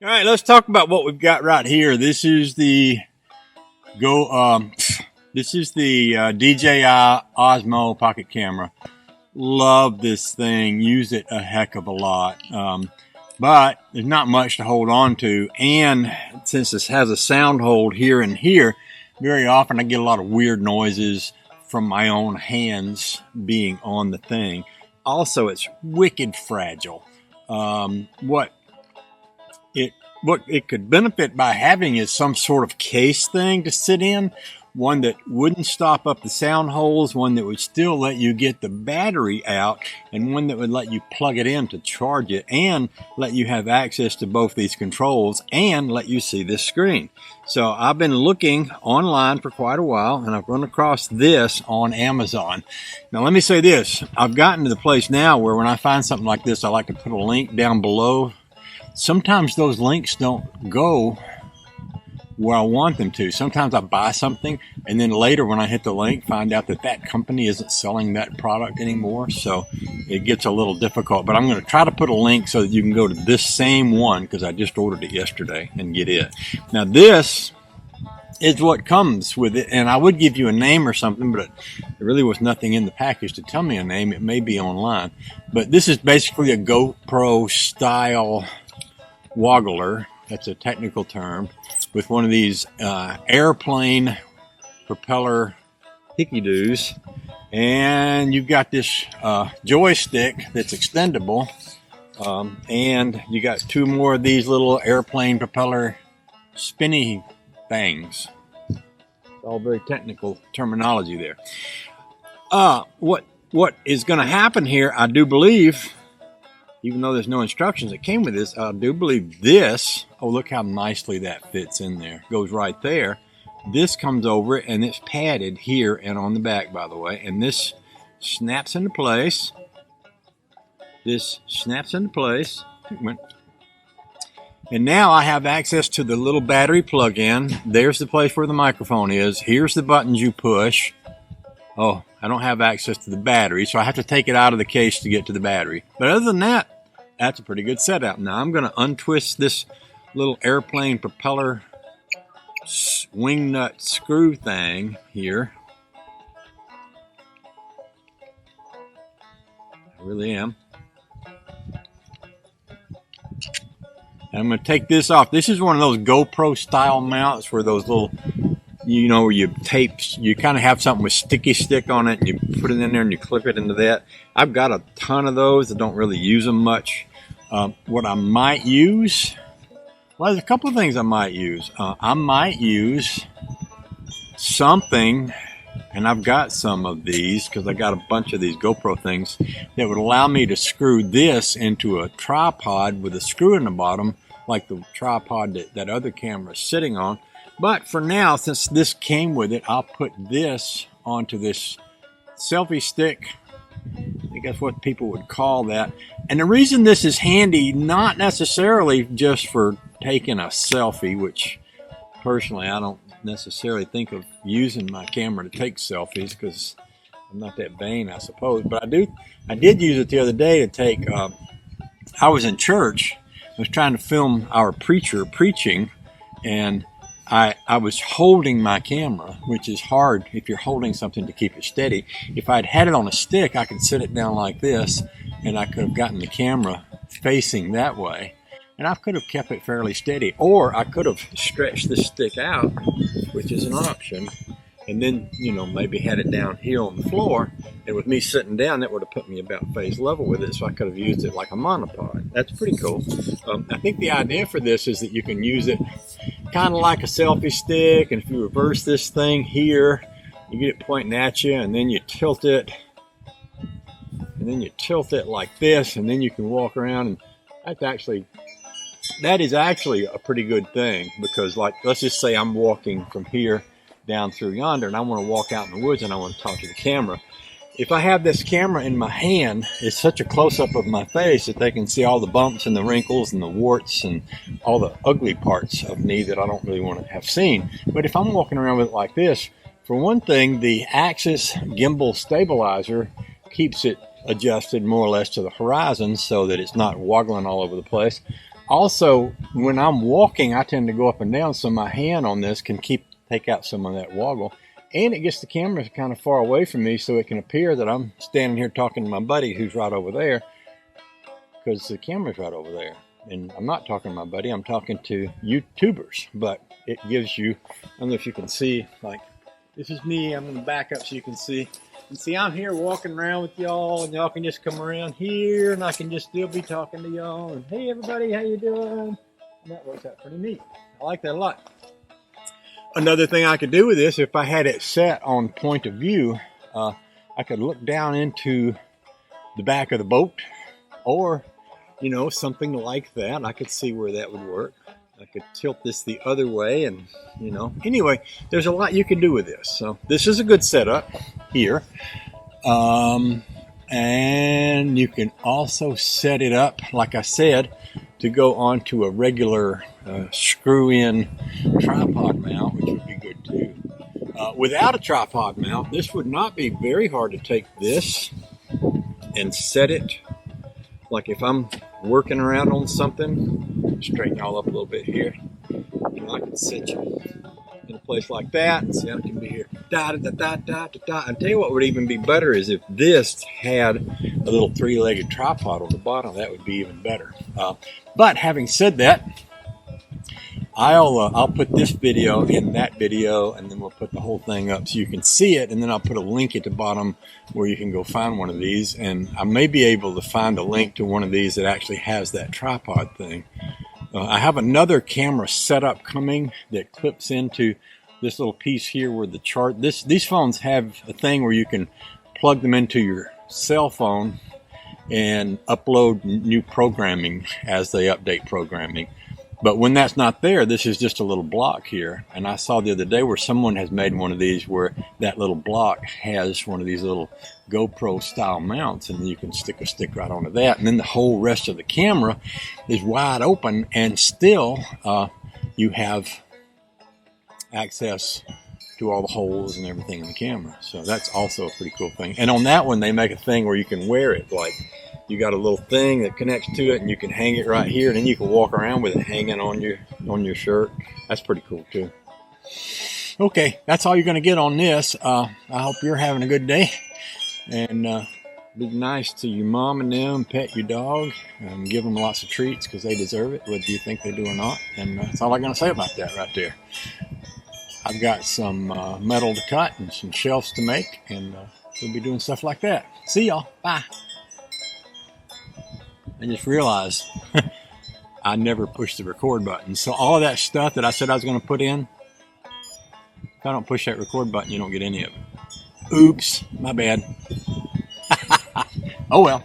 All right, let's talk about what we've got right here. This is the DJI OSMO Pocket Camera. Love this thing. Use it a heck of a lot. But there's not much to hold on to. And since this has a sound hold here and here, very often I get a lot of weird noises from my own hands being on the thing. Also, it's wicked fragile. What it could benefit by having is some sort of case thing to sit in, one that wouldn't stop up the sound holes, one that would still let you get the battery out, and one that would let you plug it in to charge it and let you have access to both these controls and let you see this screen. So I've been looking online for quite a while, and I've run across this on Amazon. Now let me say this, I've gotten to the place now where when I find something like this, I like to put a link down below. Sometimes those links don't go where I want them to. Sometimes I buy something and then later when I hit the link, find out that that company isn't selling that product anymore. So it gets a little difficult, but I'm going to try to put a link so that you can go to this same one because I just ordered it yesterday and get it. Now this is what comes with it, and I would give you a name or something, but there really was nothing in the package to tell me a name. It may be online, but this is basically a GoPro style woggler, that's a technical term, with one of these airplane propeller hickey-doos, and you've got this joystick that's extendable, and you got two more of these little airplane propeller spinny things. It's all very technical terminology there. What is going to happen here, I do believe, even though there's no instructions that came with this, I do believe this, oh, look how nicely that fits in there. Goes right there. This comes over and it's padded here and on the back, by the way. And this snaps into place. This snaps into place. And now I have access to the little battery plug-in. There's the place where the microphone is. Here's the buttons you push. Oh, I don't have access to the battery, so I have to take it out of the case to get to the battery. But other than that, that's a pretty good setup. Now I'm going to untwist this little airplane propeller wing nut screw thing here. I really am. And I'm going to take this off. This is one of those GoPro style mounts where those little, you know, where you tape, you kind of have something with sticky stick on it and you put it in there and you clip it into that. I've got a ton of those. I don't really use them much. What I might use, well, there's a couple of things I might use. I might use something, and I've got some of these because I got a bunch of these GoPro things that would allow me to screw this into a tripod with a screw in the bottom, like the tripod that other camera is sitting on. But for now, since this came with it, I'll put this onto this selfie stick. I think that's what people would call that. And the reason this is handy, not necessarily just for taking a selfie, which personally I don't necessarily think of using my camera to take selfies because I'm not that vain, I suppose. But I did use it the other day to take, I was in church, I was trying to film our preacher preaching, and I was holding my camera, which is hard if you're holding something to keep it steady. If I'd had it on a stick, I could sit it down like this, and I could have gotten the camera facing that way, and I could have kept it fairly steady. Or I could have stretched this stick out, which is an option, and then, you know, maybe had it down here on the floor, and with me sitting down, that would have put me about phase level with it, so I could have used it like a monopod. That's pretty cool. I think the idea for this is that you can use it kind of like a selfie stick, and if you reverse this thing here, you get it pointing at you, and then you tilt it, and then you tilt it like this, and then you can walk around, and that is actually a pretty good thing, because, like, let's just say I'm walking from here down through yonder, and I want to walk out in the woods, and I want to talk to the camera. If I have this camera in my hand, it's such a close-up of my face that they can see all the bumps and the wrinkles and the warts and all the ugly parts of me that I don't really want to have seen. But if I'm walking around with it like this, for one thing, the axis gimbal stabilizer keeps it adjusted more or less to the horizon so that it's not woggling all over the place. Also, when I'm walking, I tend to go up and down, so my hand on this can take out some of that woggle. And it gets the camera kind of far away from me, so it can appear that I'm standing here talking to my buddy who's right over there, because the camera's right over there. And I'm not talking to my buddy, I'm talking to YouTubers. But it gives you, I don't know if you can see, like, this is me. I'm going to back up so you can see. And see, I'm here walking around with y'all, and y'all can just come around here, and I can just still be talking to y'all. And hey, everybody, how you doing? And that works out pretty neat. I like that a lot. Another thing I could do with this, if I had it set on point of view, I could look down into the back of the boat, or, you know, something like that. I could see where that would work. I could tilt this the other way, and, you know, anyway, there's a lot you can do with this. So this is a good setup here. And you can also set it up, like I said, to go onto a regular screw-in tripod mount, which would be good too. Without a tripod mount, this would not be very hard to take this and set it. Like if I'm working around on something, straighten y'all up a little bit here. You know, I can set you in a place like that, and see, I can be here. Da da da da da da. And tell you what would even be better is if this had a little three-legged tripod on the bottom. That would be even better. But having said that, I'll put this video in that video, and then we'll put the whole thing up so you can see it, and then I'll put a link at the bottom where you can go find one of these, and I may be able to find a link to one of these that actually has that tripod thing. I have another camera setup coming that clips into this little piece here where the chart, these phones have a thing where you can plug them into your cell phone and upload new programming as they update programming. But when that's not there, this is just a little block here. And I saw the other day where someone has made one of these where that little block has one of these little GoPro style mounts, and you can stick a stick right onto that. And then the whole rest of the camera is wide open, and still you have access to all the holes and everything in the camera. So that's also a pretty cool thing. And on that one, they make a thing where you can wear it, like you got a little thing that connects to it, and you can hang it right here, and then you can walk around with it hanging on your shirt. That's pretty cool too. Okay, that's all you're going to get on this. I hope you're having a good day, and be nice to your mom and them, pet your dog, and give them lots of treats because they deserve it, whether you think they do or not. And that's all I'm going to say about that right there. I've got some metal to cut and some shelves to make, and we'll be doing stuff like that. See y'all. Bye. I just realized I never pushed the record button. So all of that stuff that I said I was going to put in, if I don't push that record button, you don't get any of it. Oops, my bad. Oh well.